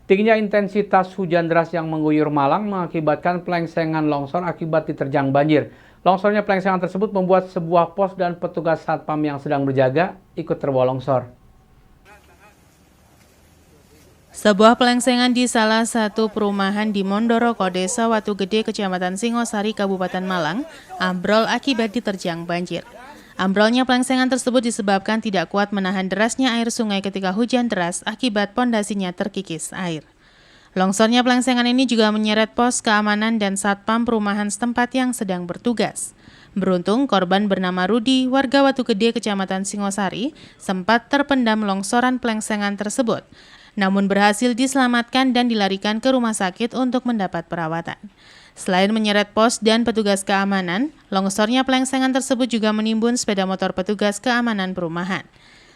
Tingginya intensitas hujan deras yang mengguyur Malang mengakibatkan pelengsengan longsor akibat diterjang banjir. Longsornya pelengsengan tersebut membuat sebuah pos dan petugas satpam yang sedang berjaga ikut terbawa longsor. Sebuah pelengsengan di salah satu perumahan di Mondoroko, Desa Watu Gede, Kecamatan Singosari, Kabupaten Malang, ambrol akibat diterjang banjir. Ambrolnya pelengsengan tersebut disebabkan tidak kuat menahan derasnya air sungai ketika hujan deras akibat pondasinya terkikis air. Longsornya pelengsengan ini juga menyeret pos keamanan dan satpam perumahan setempat yang sedang bertugas. Beruntung, korban bernama Rudi, warga Watu Gede, Kecamatan Singosari, sempat terpendam longsoran pelengsengan tersebut, namun berhasil diselamatkan dan dilarikan ke rumah sakit untuk mendapat perawatan. Selain menyeret pos dan petugas keamanan, longsornya pelengsengan tersebut juga menimbun sepeda motor petugas keamanan perumahan.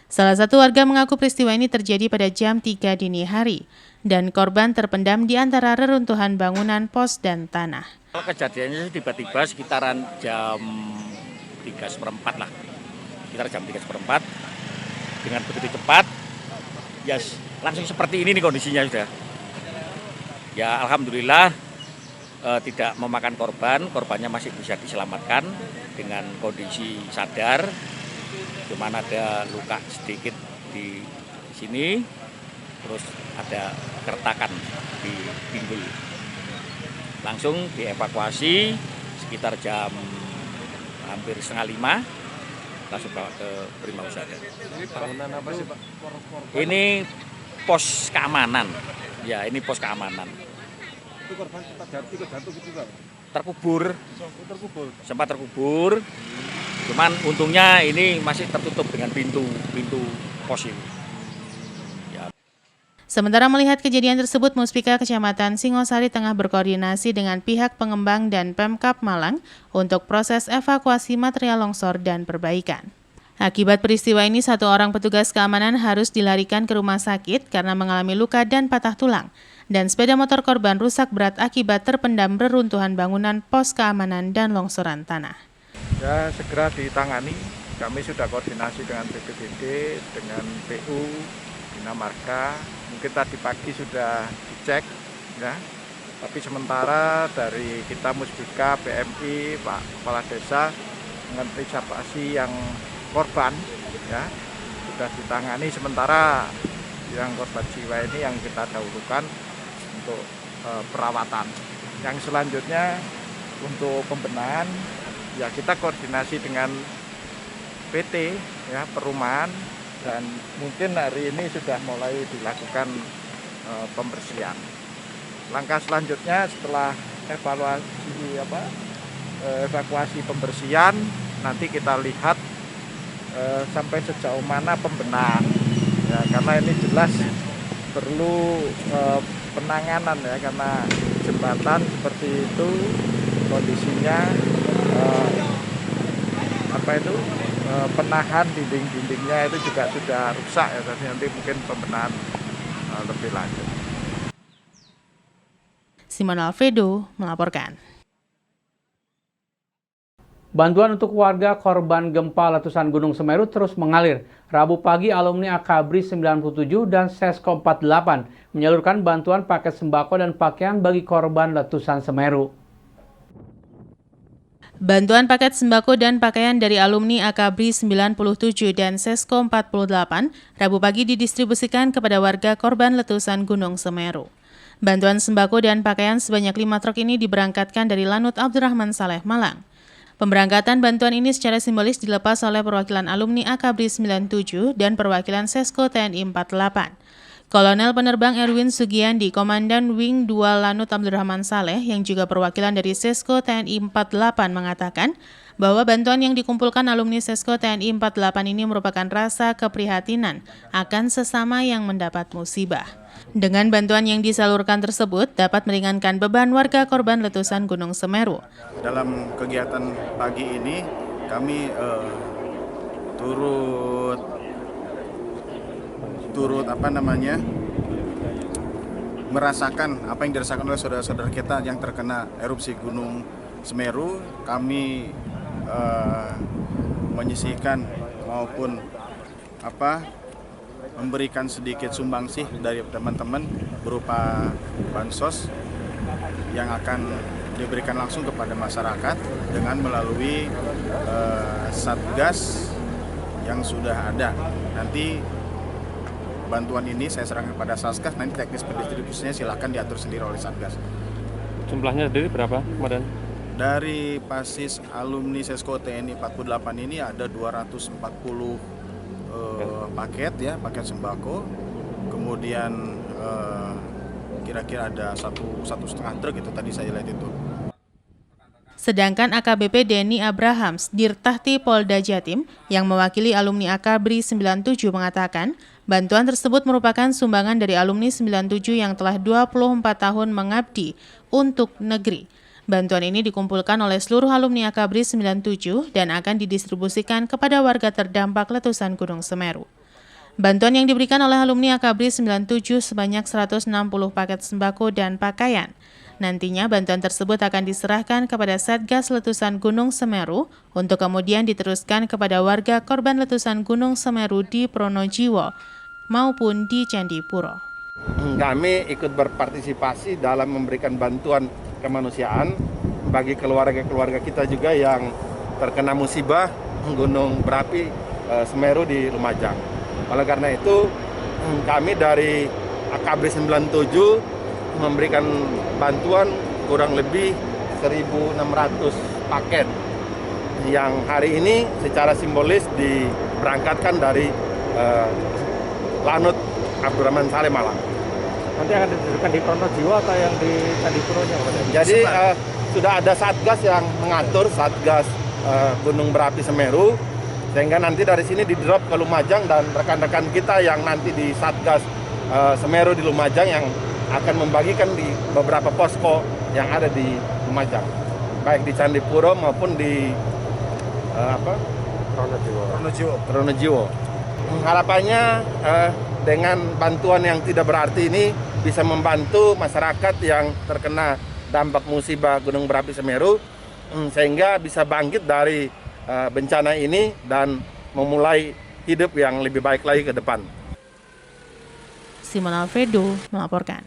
Salah satu warga mengaku peristiwa ini terjadi pada jam 3 dini hari, dan korban terpendam di antara reruntuhan bangunan, pos, dan tanah. Kejadiannya tiba-tiba sekitaran jam 3:04 lah, sekitar jam 3:04, dengan begitu cepat, langsung seperti ini nih kondisinya sudah. Ya alhamdulillah tidak memakan korbannya masih bisa diselamatkan dengan kondisi sadar. Cuman ada luka sedikit di sini, terus ada keretakan di pinggul. Langsung dievakuasi sekitar jam hampir 4:30, langsung bawa ke Prima Husada. Ini bangunan apa sih Pak? Ini pos keamanan. Ya, ini pos keamanan. Itu korban jatuh gitu Pak? Terkubur. Sempat terkubur. Sempat terkubur. Cuman untungnya ini masih tertutup dengan pintu pos ini. Ya. Sementara melihat kejadian tersebut, Muspika Kecamatan Singosari tengah berkoordinasi dengan pihak pengembang dan Pemkab Malang untuk proses evakuasi material longsor dan perbaikan. Akibat peristiwa ini, satu orang petugas keamanan harus dilarikan ke rumah sakit karena mengalami luka dan patah tulang, dan sepeda motor korban rusak berat akibat terpendam reruntuhan bangunan, pos keamanan, dan longsoran tanah. Ya, segera ditangani. Kami sudah koordinasi dengan BPBD, dengan PU, Bina Marga. Mungkin tadi pagi sudah dicek, ya. Tapi sementara dari kita Muspika, PMI, Pak Kepala Desa, mengantisipasi yang korban, ya, sudah ditangani. Sementara yang korban jiwa ini yang kita dahulukan untuk perawatan. Yang selanjutnya untuk pembenahan, ya kita koordinasi dengan PT, ya, perumahan, dan mungkin hari ini sudah mulai dilakukan pembersihan. Langkah selanjutnya setelah evakuasi pembersihan, nanti kita lihat sampai sejauh mana pembenahan, ya, karena ini jelas perlu penanganan, ya, karena jembatan seperti itu kondisinya penahan dinding-dindingnya itu juga sudah rusak, ya, jadi nanti mungkin pembenahan lebih lanjut. Simon Alfredo melaporkan. Bantuan untuk warga korban gempa letusan Gunung Semeru terus mengalir. Rabu pagi, alumni Akabri 97 dan Sesko 48 menyalurkan bantuan paket sembako dan pakaian bagi korban letusan Semeru. Bantuan paket sembako dan pakaian dari alumni Akabri 97 dan Sesko 48 Rabu pagi didistribusikan kepada warga korban letusan Gunung Semeru. Bantuan sembako dan pakaian sebanyak 5 truk ini diberangkatkan dari Lanut Abdurrahman Saleh, Malang. Pemberangkatan bantuan ini secara simbolis dilepas oleh perwakilan alumni Akabri 97 dan perwakilan Sesko TNI 48. Kolonel Penerbang Erwin Sugiandi, Komandan Wing 2 Lanut Abdurrahman Saleh, yang juga perwakilan dari Sesko TNI 48 mengatakan bahwa bantuan yang dikumpulkan alumni Sesko TNI 48 ini merupakan rasa keprihatinan akan sesama yang mendapat musibah. Dengan bantuan yang disalurkan tersebut dapat meringankan beban warga korban letusan Gunung Semeru. Dalam kegiatan pagi ini kami turut merasakan apa yang dirasakan oleh saudara-saudara kita yang terkena erupsi Gunung Semeru. Kami menyisihkan maupun memberikan sedikit sumbangsih dari teman-teman berupa bansos yang akan diberikan langsung kepada masyarakat dengan melalui satgas yang sudah ada. Nanti bantuan ini saya serahkan kepada satgas, nanti teknis pendistribusinya silakan diatur sendiri oleh satgas. Jumlahnya sendiri berapa kemarin? Dari Pasis alumni Sesko TNI 48 ini ada 240 paket sembako, kemudian kira-kira ada satu setengah truk itu tadi saya lihat itu. Sedangkan AKBP Denny Abrahams, Dirtahti Polda Jatim, yang mewakili alumni Akabri 97 mengatakan, bantuan tersebut merupakan sumbangan dari alumni 97 yang telah 24 tahun mengabdi untuk negeri. Bantuan ini dikumpulkan oleh seluruh alumni Akabri 97 dan akan didistribusikan kepada warga terdampak letusan Gunung Semeru. Bantuan yang diberikan oleh alumni Akabri 97 sebanyak 160 paket sembako dan pakaian. Nantinya bantuan tersebut akan diserahkan kepada Satgas Letusan Gunung Semeru untuk kemudian diteruskan kepada warga korban letusan Gunung Semeru di Pronojiwo maupun di Candipuro. Kami ikut berpartisipasi dalam memberikan bantuan kemanusiaan bagi keluarga-keluarga kita juga yang terkena musibah gunung berapi Semeru di Lumajang. Oleh karena itu, kami dari Akabri 97 memberikan bantuan kurang lebih 1.600 paket yang hari ini secara simbolis diberangkatkan dari Lanut Abdurrahman Saleh Malang. Nanti akan didirikan di Pronojiwo atau yang di Candipuro-nya? Jadi sudah ada satgas yang mengatur, satgas Gunung Berapi Semeru, sehingga nanti dari sini di-drop ke Lumajang dan rekan-rekan kita yang nanti di satgas Semeru di Lumajang yang akan membagikan di beberapa posko yang ada di Lumajang, baik di Candipuro maupun di Pronojiwo. Harapannya dengan bantuan yang tidak berarti ini bisa membantu masyarakat yang terkena dampak musibah Gunung Berapi Semeru sehingga bisa bangkit dari bencana ini dan memulai hidup yang lebih baik lagi ke depan. Simon Alfredo melaporkan.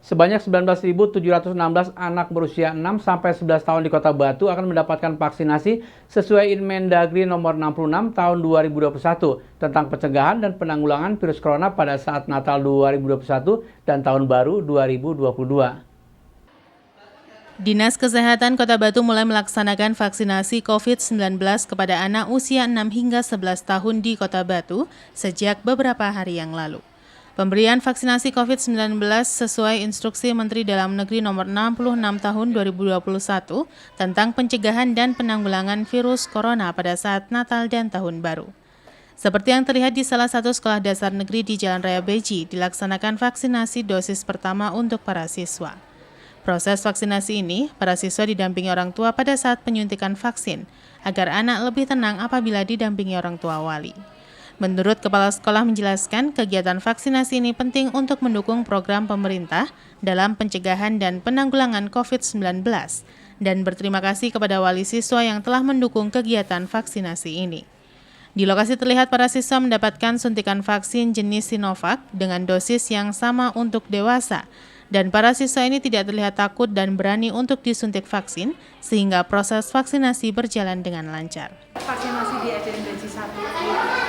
Sebanyak 19.716 anak berusia 6-11 tahun di Kota Batu akan mendapatkan vaksinasi sesuai Inmendagri nomor 66 tahun 2021 tentang pencegahan dan penanggulangan virus corona pada saat Natal 2021 dan Tahun Baru 2022. Dinas Kesehatan Kota Batu mulai melaksanakan vaksinasi COVID-19 kepada anak usia 6 hingga 11 tahun di Kota Batu sejak beberapa hari yang lalu. Pemberian vaksinasi COVID-19 sesuai instruksi Menteri Dalam Negeri nomor 66 tahun 2021 tentang pencegahan dan penanggulangan virus corona pada saat Natal dan Tahun Baru. Seperti yang terlihat di salah satu sekolah dasar negeri di Jalan Raya Beji, dilaksanakan vaksinasi dosis pertama untuk para siswa. Proses vaksinasi ini, para siswa didampingi orang tua pada saat penyuntikan vaksin, agar anak lebih tenang apabila didampingi orang tua wali. Menurut Kepala Sekolah menjelaskan, kegiatan vaksinasi ini penting untuk mendukung program pemerintah dalam pencegahan dan penanggulangan COVID-19 dan berterima kasih kepada wali siswa yang telah mendukung kegiatan vaksinasi ini. Di lokasi terlihat para siswa mendapatkan suntikan vaksin jenis Sinovac dengan dosis yang sama untuk dewasa, dan para siswa ini tidak terlihat takut dan berani untuk disuntik vaksin, sehingga proses vaksinasi berjalan dengan lancar. Vaksinasi di SDN Beji 1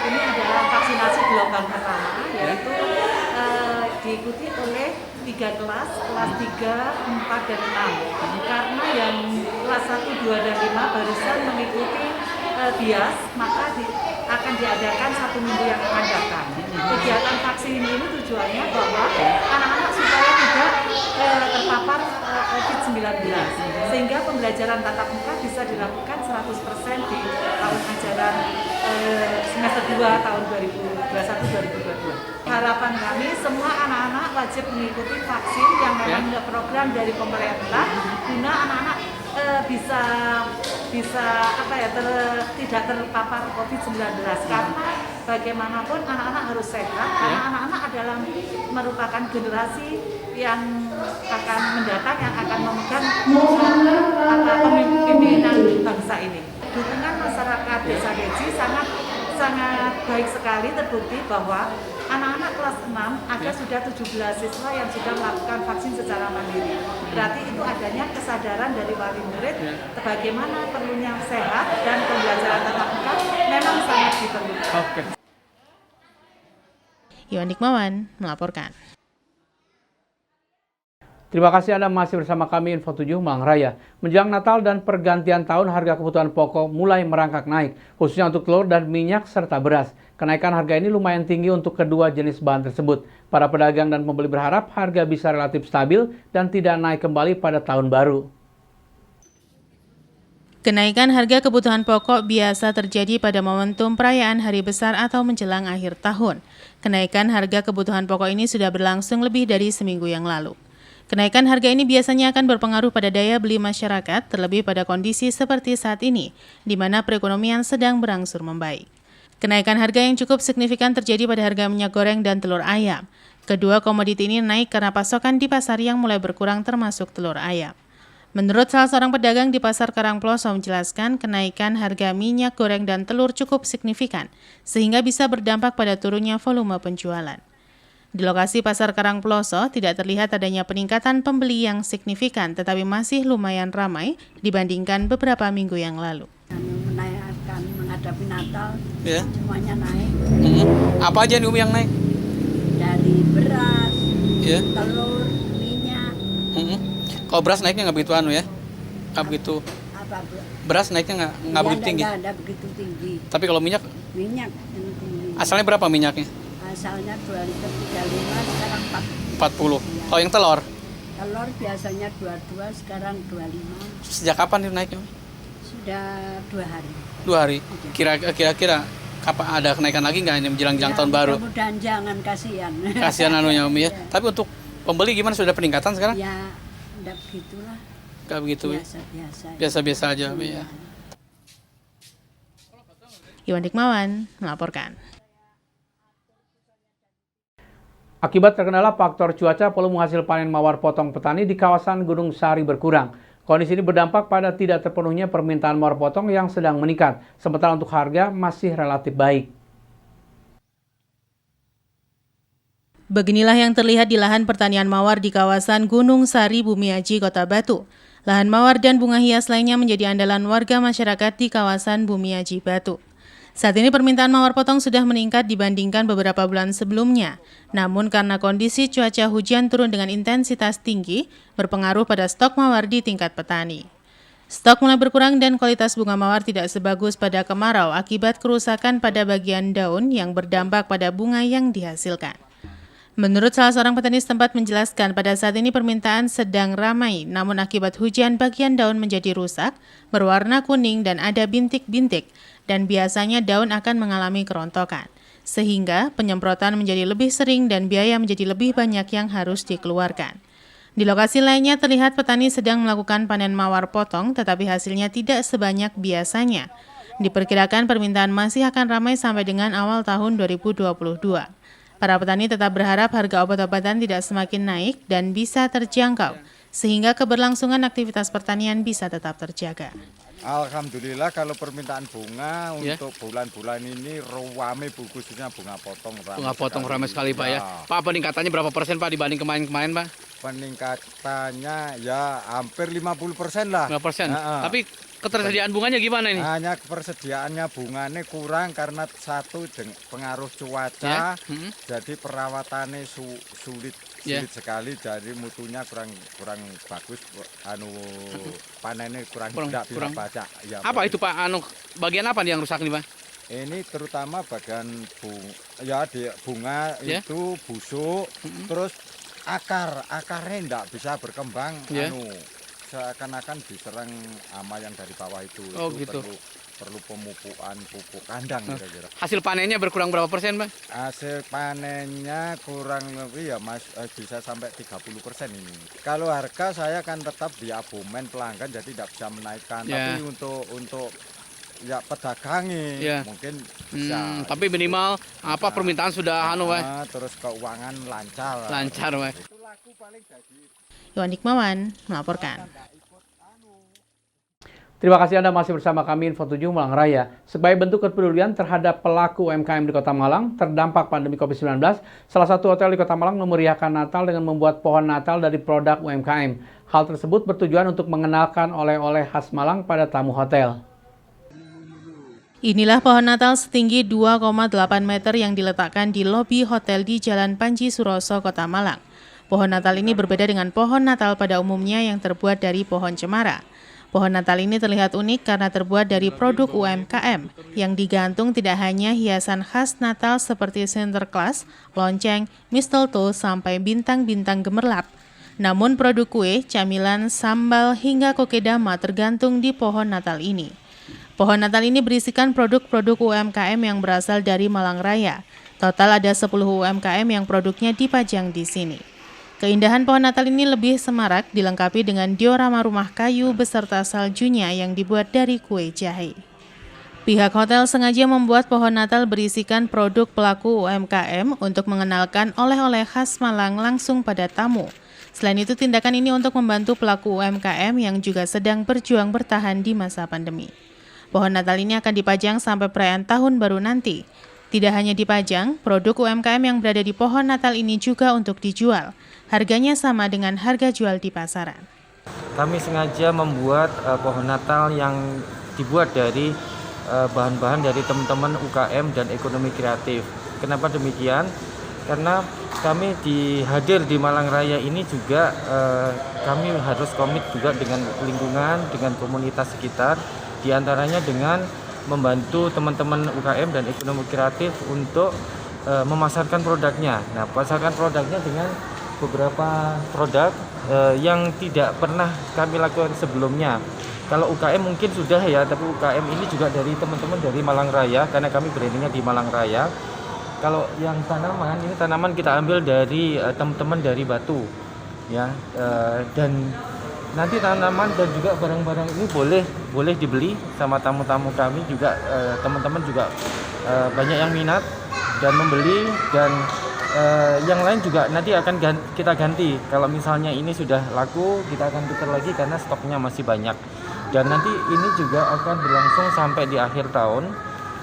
ini adalah vaksinasi gelombang pertama, yaitu diikuti oleh 3 kelas 3, 4, dan 6. Karena yang kelas 1, 2, dan 5 barusan mengikuti bias, maka akan diadakan 1 minggu yang akan datang. Kegiatan vaksin ini tujuannya bahwa anak-anak supaya tidak terpapar COVID-19, sehingga pembelajaran tatap muka bisa dilakukan 100% di tahun ajaran semester 2 tahun 2021-2022. Harapan kami semua anak-anak wajib mengikuti vaksin yang memang program dari pemerintah, guna anak-anak tidak terpapar COVID-19, karena bagaimanapun anak-anak harus sehat, karena anak-anak adalah merupakan generasi yang akan mendatang, yang akan memegang pemimpinan bangsa ini. Dukungan masyarakat Desa Beji sangat sangat baik sekali, terbukti bahwa anak-anak kelas 6 ada sudah 17 siswa yang sudah melakukan vaksin secara mandiri. Berarti itu adanya kesadaran dari wali murid bagaimana perlunya sehat dan pembelajaran tatap muka memang sangat diperlukan. Oke. Iwan Dikmawan melaporkan. Terima kasih Anda masih bersama kami Info 7 Malang Raya. Menjelang Natal dan pergantian tahun, harga kebutuhan pokok mulai merangkak naik, khususnya untuk telur dan minyak serta beras. Kenaikan harga ini lumayan tinggi untuk kedua jenis bahan tersebut. Para pedagang dan pembeli berharap harga bisa relatif stabil dan tidak naik kembali pada tahun baru. Kenaikan harga kebutuhan pokok biasa terjadi pada momentum perayaan hari besar atau menjelang akhir tahun. Kenaikan harga kebutuhan pokok ini sudah berlangsung lebih dari seminggu yang lalu. Kenaikan harga ini biasanya akan berpengaruh pada daya beli masyarakat, terlebih pada kondisi seperti saat ini, di mana perekonomian sedang berangsur membaik. Kenaikan harga yang cukup signifikan terjadi pada harga minyak goreng dan telur ayam. Kedua komoditi ini naik karena pasokan di pasar yang mulai berkurang termasuk telur ayam. Menurut salah seorang pedagang di Pasar Karangploso menjelaskan, kenaikan harga minyak goreng dan telur cukup signifikan, sehingga bisa berdampak pada turunnya volume penjualan. Di lokasi Pasar Karangploso tidak terlihat adanya peningkatan pembeli yang signifikan, tetapi masih lumayan ramai dibandingkan beberapa minggu yang lalu. Menaikkan menghadapi Natal, ya. Semuanya naik. Apa aja nih Umi yang naik? Dari beras, Ya. telur, minyak. Kalau beras naiknya nggak begitu ya? Nggak begitu. Apa? Beras naiknya nggak begitu tinggi. Nggak begitu tinggi. Tapi kalau minyak? Minyak yang tinggi. Asalnya berapa minyaknya? Asalnya 2 liter 35, sekarang 40. Ya. Kalau yang telur? Telur biasanya 22, sekarang 25. Sejak kapan itu naiknya? Sudah 2 hari. 2 hari. Kira-kira kapan ada kenaikan lagi nggak ini menjelang tahun baru? Mudah-mudahan jangan, kasihan. Kasihan anunya Umi ya. Tapi untuk pembeli gimana, sudah peningkatan sekarang? Ya, enggak begitulah. Nggak begitu ya? Biasa-biasa. Biasa-biasa aja Umi ya. Iwan Dikmawan melaporkan. Akibat terkendala faktor cuaca, volume hasil panen mawar potong petani di kawasan Gunung Sari berkurang. Kondisi ini berdampak pada tidak terpenuhnya permintaan mawar potong yang sedang meningkat, sementara untuk harga masih relatif baik. Beginilah yang terlihat di lahan pertanian mawar di kawasan Gunung Sari, Bumiaji, Kota Batu. Lahan mawar dan bunga hias lainnya menjadi andalan warga masyarakat di kawasan Bumiaji, Batu. Saat ini permintaan mawar potong sudah meningkat dibandingkan beberapa bulan sebelumnya. Namun karena kondisi cuaca hujan turun dengan intensitas tinggi, berpengaruh pada stok mawar di tingkat petani. Stok mulai berkurang dan kualitas bunga mawar tidak sebagus pada kemarau akibat kerusakan pada bagian daun yang berdampak pada bunga yang dihasilkan. Menurut salah seorang petani setempat menjelaskan, pada saat ini permintaan sedang ramai, namun akibat hujan bagian daun menjadi rusak, berwarna kuning dan ada bintik-bintik, dan biasanya daun akan mengalami kerontokan. Sehingga penyemprotan menjadi lebih sering dan biaya menjadi lebih banyak yang harus dikeluarkan. Di lokasi lainnya terlihat petani sedang melakukan panen mawar potong, tetapi hasilnya tidak sebanyak biasanya. Diperkirakan permintaan masih akan ramai sampai dengan awal tahun 2022. Para petani tetap berharap harga obat-obatan tidak semakin naik dan bisa terjangkau, sehingga keberlangsungan aktivitas pertanian bisa tetap terjaga. Alhamdulillah kalau permintaan bunga untuk bulan-bulan ini ramai, khususnya bunga potong. Bunga potong ramai sekali Pak ya. Pak, peningkatannya berapa persen Pak dibanding kemarin-kemarin Pak? Peningkatannya ya hampir 50% lah. 5%. Tapi ketersediaan bunganya gimana ini? Hanya persediaannya bunganya kurang karena satu pengaruh cuaca, jadi perawatannya sulit sekali, jadi mutunya kurang bagus, panennya kurang tidak bisa baca. Ya, apa itu Pak? Bagian apa yang rusak nih Pak? Ini terutama bagian bunga itu busuk, terus akarnya tidak bisa berkembang, seakan-akan diserang hama yang dari bawah itu. Gitu. Perlu pemupukan pupuk kandang kira-kira. Hasil panennya berkurang berapa persen, Bang? Hasil panennya kurang lebih bisa sampai 30% ini. Kalau harga saya kan tetap di abomen pelanggan, jadi tidak bisa menaikkan. Tapi untuk pedagangi mungkin bisa. Tapi minimal permintaan sudah Bang? Terus keuangan lancar. Bang. Itu laku paling jadi. Iwan Dikmawan melaporkan. Terima kasih Anda masih bersama kami Info 7 Malang Raya. Sebagai bentuk kepedulian terhadap pelaku UMKM di Kota Malang terdampak pandemi COVID-19, salah satu hotel di Kota Malang memeriahkan Natal dengan membuat pohon Natal dari produk UMKM. Hal tersebut bertujuan untuk mengenalkan oleh-oleh khas Malang pada tamu hotel. Inilah pohon Natal setinggi 2,8 meter yang diletakkan di lobi hotel di Jalan Panji Suroso, Kota Malang. Pohon Natal ini berbeda dengan pohon Natal pada umumnya yang terbuat dari pohon cemara. Pohon Natal ini terlihat unik karena terbuat dari produk UMKM yang digantung tidak hanya hiasan khas Natal seperti Sinterklas, lonceng, mistletoe, sampai bintang-bintang gemerlap. Namun produk kue, camilan, sambal, hingga kokedama tergantung di pohon Natal ini. Pohon Natal ini berisikan produk-produk UMKM yang berasal dari Malang Raya. Total ada 10 UMKM yang produknya dipajang di sini. Keindahan pohon Natal ini lebih semarak dilengkapi dengan diorama rumah kayu beserta saljunya yang dibuat dari kue jahe. Pihak hotel sengaja membuat pohon Natal berisikan produk pelaku UMKM untuk mengenalkan oleh-oleh khas Malang langsung pada tamu. Selain itu, tindakan ini untuk membantu pelaku UMKM yang juga sedang berjuang bertahan di masa pandemi. Pohon Natal ini akan dipajang sampai perayaan Tahun Baru nanti. Tidak hanya dipajang, produk UMKM yang berada di pohon Natal ini juga untuk dijual. Harganya sama dengan harga jual di pasaran. Kami sengaja membuat pohon Natal yang dibuat dari bahan-bahan dari teman-teman UKM dan ekonomi kreatif. Kenapa demikian? Karena kami hadir di Malang Raya ini juga kami harus komit juga dengan lingkungan, dengan komunitas sekitar, diantaranya dengan membantu teman-teman UKM dan ekonomi kreatif untuk memasarkan produknya. Nah, pasarkan produknya dengan beberapa produk yang tidak pernah kami lakukan sebelumnya. Kalau UKM mungkin sudah ya, tapi UKM ini juga dari teman-teman dari Malang Raya, karena kami brandingnya di Malang Raya. Kalau yang tanaman, ini tanaman kita ambil dari teman-teman dari Batu, ya, dan nanti tanaman dan juga barang-barang ini boleh dibeli sama tamu-tamu kami juga. Teman-teman juga banyak yang minat dan membeli, dan yang lain juga nanti akan kita ganti. Kalau misalnya ini sudah laku, kita akan tukar lagi karena stoknya masih banyak. Dan nanti ini juga akan berlangsung sampai di akhir tahun.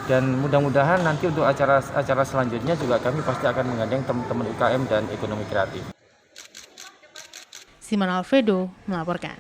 Dan mudah-mudahan nanti untuk acara selanjutnya juga kami pasti akan menggandeng teman-teman UKM dan ekonomi kreatif. Simon Alfredo melaporkan.